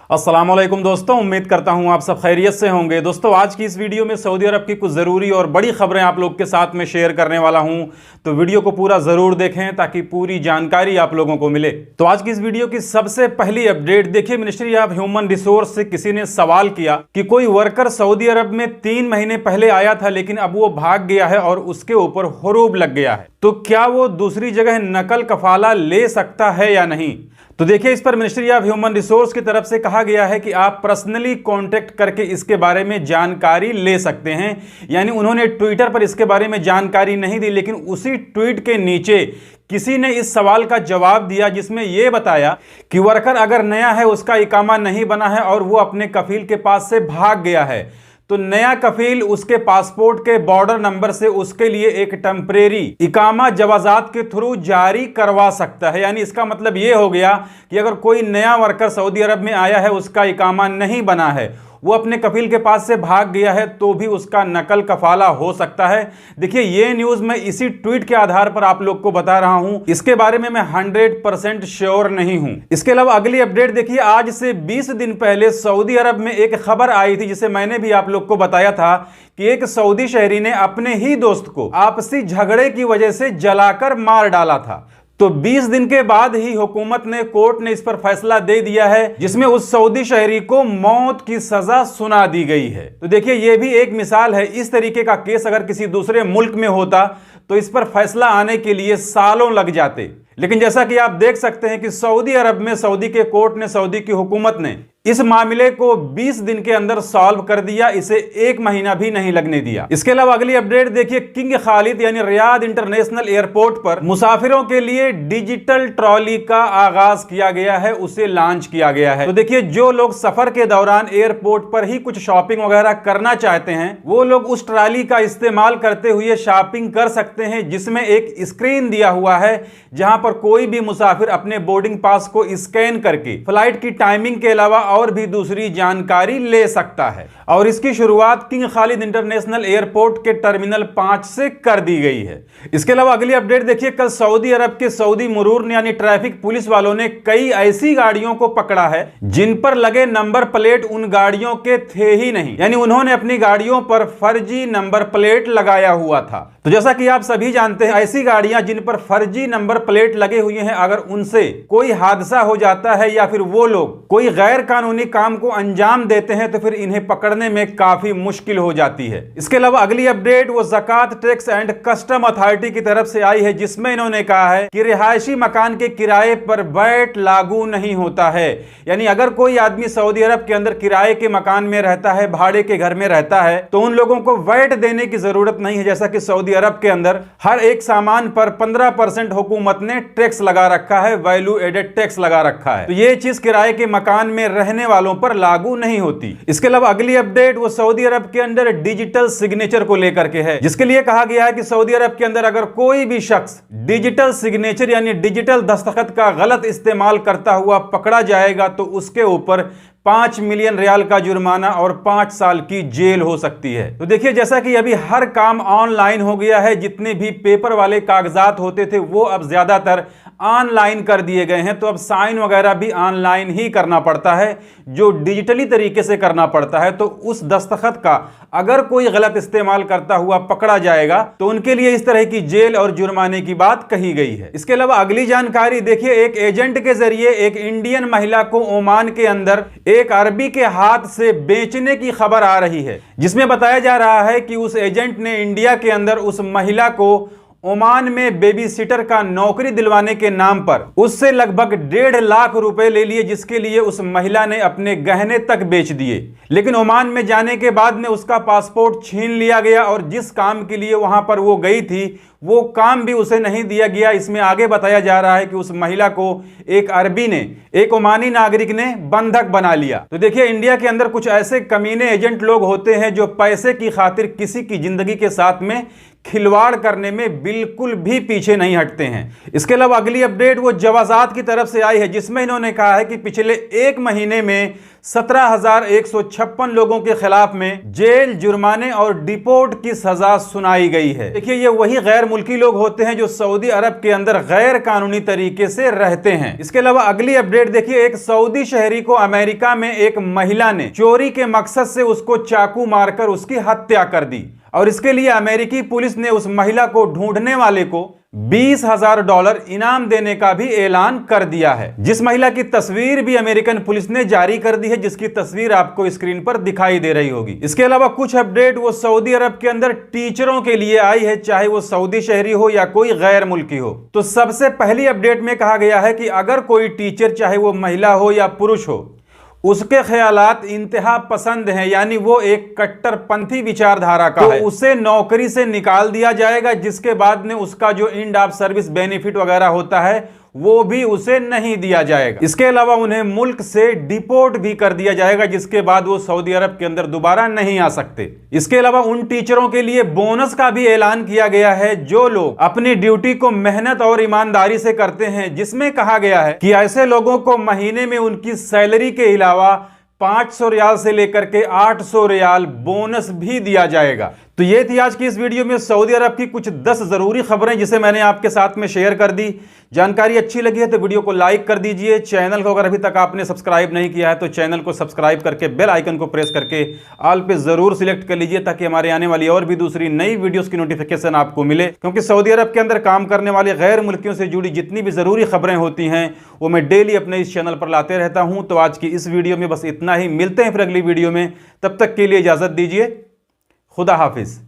अस्सलाम वालेकुम दोस्तों, उम्मीद करता हूं आप सब खैरियत से होंगे। दोस्तों, आज की इस वीडियो में सऊदी अरब की कुछ ज़रूरी और बड़ी खबरें आप लोग के साथ में शेयर करने वाला हूं, तो वीडियो को पूरा ज़रूर देखें ताकि पूरी जानकारी आप लोगों को मिले। तो आज की इस वीडियो की सबसे पहली अपडेट देखिए, मिनिस्ट्री ऑफ ह्यूमन रिसोर्स से किसी ने सवाल किया कि कोई वर्कर सऊदी अरब में 3 महीने पहले आया था लेकिन अब वो भाग गया है और उसके ऊपर हुरूब लग गया है, तो क्या वो दूसरी जगह नकल कफाला ले सकता है या नहीं। तो देखिए, इस पर मिनिस्ट्री ऑफ ह्यूमन रिसोर्स की तरफ से कहा गया है कि आप पर्सनली कांटेक्ट करके इसके बारे में जानकारी ले सकते हैं। यानी उन्होंने ट्विटर पर इसके बारे में जानकारी नहीं दी, लेकिन उसी ट्वीट के नीचे किसी ने इस सवाल का जवाब दिया जिसमें यह बताया कि वर्कर अगर नया है, उसका इकामा नहीं बना है और वो अपने कफील के पास से भाग गया है, तो नया कफील उसके पासपोर्ट के बॉर्डर नंबर से उसके लिए एक टेम्परेरी इकामा जवाजात के थ्रू जारी करवा सकता है। यानी इसका मतलब यह हो गया कि अगर कोई नया वर्कर सऊदी अरब में आया है, उसका इकामा नहीं बना है, वो अपने कफील के पास से भाग गया है, तो भी उसका नकल कफाला हो सकता है। देखिए, ये न्यूज़ मैं इसी ट्वीट के आधार पर आप लोग को बता रहा हूं, इसके बारे में मैं 100% श्योर नहीं हूं। इसके अलावा अगली अपडेट देखिए, आज से 20 दिन पहले सऊदी अरब में एक खबर आई थी जिसे मैंने भी आप लोग को बताया था कि एक सऊदी शहरी ने अपने ही दोस्त को आपसी झगड़े की वजह से जलाकर मार डाला था। तो 20 दिन के बाद ही हुकूमत ने, कोर्ट ने इस पर फैसला दे दिया है जिसमें उस सऊदी शहरी को मौत की सजा सुना दी गई है। तो देखिए, यह भी एक मिसाल है। इस तरीके का केस अगर किसी दूसरे मुल्क में होता तो इस पर फैसला आने के लिए सालों लग जाते, लेकिन जैसा कि आप देख सकते हैं कि सऊदी अरब में सऊदी के कोर्ट ने, सऊदी की हुकूमत ने इस मामले को 20 दिन के अंदर सॉल्व कर दिया, इसे 1 महीना भी नहीं लगने दिया। इसके अलावा अगली अपडेट देखिए, किंग खालिद यानी रियाद इंटरनेशनल एयरपोर्ट पर मुसाफिरों के लिए डिजिटल ट्रॉली का आगाज किया गया है, उसे लॉन्च किया गया है। तो देखिए, जो लोग सफर के दौरान एयरपोर्ट पर ही कुछ शॉपिंग वगैरह करना चाहते हैं, वो लोग उस ट्रॉली का इस्तेमाल करते हुए शॉपिंग कर सकते हैं, जिसमें एक स्क्रीन दिया हुआ है जहां पर कोई भी मुसाफिर अपने बोर्डिंग पास को स्कैन करके फ्लाइट की टाइमिंग के अलावा और भी दूसरी जानकारी ले सकता है। और इसकी शुरुआत किंग खालिद इंटरनेशनल एयरपोर्ट के टर्मिनल 5 से कर दी गई है। इसके अलावा अगली अपडेट देखिए, कल सऊदी अरब के सऊदी मुरूर यानी ट्रैफिक पुलिस वालों ने कई ऐसी गाड़ियों को पकड़ा है जिन पर लगे नंबर प्लेट उन गाड़ियों के थे ही नहीं। यानी उन्होंने अपनी गाड़ियों पर फर्जी नंबर प्लेट लगाया हुआ था। तो जैसा कि आप सभी जानते हैं, ऐसी गाड़ियां जिन पर फर्जी नंबर प्लेट लगे हुए हैं, अगर उनसे कोई हादसा हो जाता है या फिर वो लोग कोई गैर कानूनी काम को अंजाम देते हैं, तो फिर इन्हें पकड़ने में काफी मुश्किल हो जाती है। इसके अलावा अगली अपडेट वो ज़कात टैक्स एंड कस्टम अथॉरिटी की तरफ से आई है, जिसमें इन्होंने कहा है कि रिहायशी मकान के किराए पर वैट लागू नहीं होता है। यानी अगर कोई आदमी सऊदी अरब के अंदर किराए के मकान में रहता है, भाड़े के घर में रहता है, तो उन लोगों को वैट देने की जरूरत नहीं है। जैसा कि सऊदी अरब के अंदर हर एक सामान पर 15% हुकूमत ने टैक्स लगा रखा है, वैल्यू एडेड टैक्स लगा रखा है। तो ये चीज किराए के मकान में रहने वालों पर लागू नहीं होती। इसके अलावा अगली अपडेट वो सऊदी अरब के अंदर डिजिटल सिग्नेचर को लेकर के है, जिसके लिए कहा गया है कि सऊदी अरब के अंदर अगर कोई भी शख्स डिजिटल सिग्नेचर यानी डिजिटल दस्तखत का गलत इस्तेमाल करता हुआ पकड़ा जाएगा तो उसके ऊपर 5 मिलियन रियाल का जुर्माना और 5 साल की जेल हो सकती है। तो देखिए, जैसा कि अभी हर काम ऑनलाइन हो गया है, जितने भी पेपर वाले कागजात होते थे वो अब ज्यादातर ऑनलाइन कर दिए गए हैं। तो अब साइन वगैरह भी ऑनलाइन ही करना पड़ता है, जो डिजिटली तरीके से करना पड़ता है। तो उस दस्तखत का अगर कोई गलत इस्तेमाल करता हुआ पकड़ा जाएगा तो उनके लिए इस तरह की जेल और जुर्माने की बात कही गई है। इसके अलावा अगली जानकारी देखिए, एक एजेंट के जरिए एक इंडियन महिला को ओमान के अंदर एक अरबी के हाथ से बेचने की खबर आ रही है, जिसमें बताया जा रहा है कि उस एजेंट ने इंडिया के अंदर उस महिला को ओमान में बेबी सिटर का नौकरी दिलवाने के नाम पर उससे लगभग 1.5 लाख रुपए ले लिए, जिसके लिए उस महिला ने अपने गहने तक बेच दिए। लेकिन ओमान में जाने के बाद में उसका पासपोर्ट छीन लिया गया और जिस काम के लिए वहां पर वो गई थी वो काम भी उसे नहीं दिया गया। इसमें आगे बताया जा रहा है कि उस महिला को एक अरबी ने, एक ओमानी नागरिक ने बंधक बना लिया। तो देखिए, इंडिया के अंदर कुछ ऐसे कमीने एजेंट लोग होते हैं जो पैसे की खातिर किसी की जिंदगी के साथ में खिलवाड़ करने में बिल्कुल भी पीछे नहीं हटते हैं। इसके अलावा अगली अपडेट वो जवाजात की तरफ से आई है, जिसमें इन्होंने कहा है कि पिछले 1 महीने में 17,156 लोगों के खिलाफ में जेल, जुर्माने और डिपोर्ट की सजा सुनाई गई है। देखिए, ये वही गैर मुल्की लोग होते हैं जो सऊदी अरब के अंदर गैर कानूनी तरीके से रहते हैं। इसके अलावा अगली अपडेट देखिए, एक सऊदी शहरी को अमेरिका में एक महिला ने चोरी के मकसद से उसको चाकू मारकर उसकी हत्या कर दी और इसके लिए अमेरिकी पुलिस ने उस महिला को ढूंढने वाले को $20,000 इनाम देने का भी ऐलान कर दिया है, जिस महिला की तस्वीर भी अमेरिकन पुलिस ने जारी कर दी है, जिसकी तस्वीर आपको स्क्रीन पर दिखाई दे रही होगी। इसके अलावा कुछ अपडेट वो सऊदी अरब के अंदर टीचरों के लिए आई है, चाहे वो सऊदी शहरी हो या कोई गैर मुल्की हो। तो सबसे पहली अपडेट में कहा गया है कि अगर कोई टीचर, चाहे वो महिला हो या पुरुष हो, उसके ख्यालात इंतहा पसंद हैं, यानी वो एक कट्टरपंथी विचारधारा का है, उसे नौकरी से निकाल दिया जाएगा, जिसके बाद में उसका जो एंड ऑफ सर्विस बेनिफिट वगैरह होता है वो भी उसे नहीं दिया जाएगा। इसके अलावा उन्हें मुल्क से डिपोर्ट भी कर दिया जाएगा, जिसके बाद वो सऊदी अरब के अंदर दोबारा नहीं आ सकते। इसके अलावा उन टीचरों के लिए बोनस का भी ऐलान किया गया है जो लोग अपनी ड्यूटी को मेहनत और ईमानदारी से करते हैं, जिसमें कहा गया है कि ऐसे लोगों को महीने में उनकी सैलरी के अलावा 500 रियाल से लेकर के 800 रियाल बोनस भी दिया जाएगा। तो ये थी आज की इस वीडियो में सऊदी अरब की कुछ 10 जरूरी खबरें जिसे मैंने आपके साथ में शेयर कर दी। जानकारी अच्छी लगी है तो वीडियो को लाइक कर दीजिए। चैनल को अगर अभी तक आपने सब्सक्राइब नहीं किया है तो चैनल को सब्सक्राइब करके बेल आइकन को प्रेस करके ऑल पे जरूर सिलेक्ट कर लीजिए, ताकि हमारे आने वाली और भी दूसरी नई वीडियोस की नोटिफिकेशन आपको मिले। क्योंकि सऊदी अरब के अंदर काम करने वाले गैर मुल्कियों से जुड़ी जितनी भी जरूरी खबरें होती हैं वो मैं डेली अपने इस चैनल पर लाते रहता हूं। तो आज की इस वीडियो में बस इतना ही, मिलते हैं फिर अगली वीडियो में। तब तक के लिए इजाजत दीजिए। खुदा हाफिज।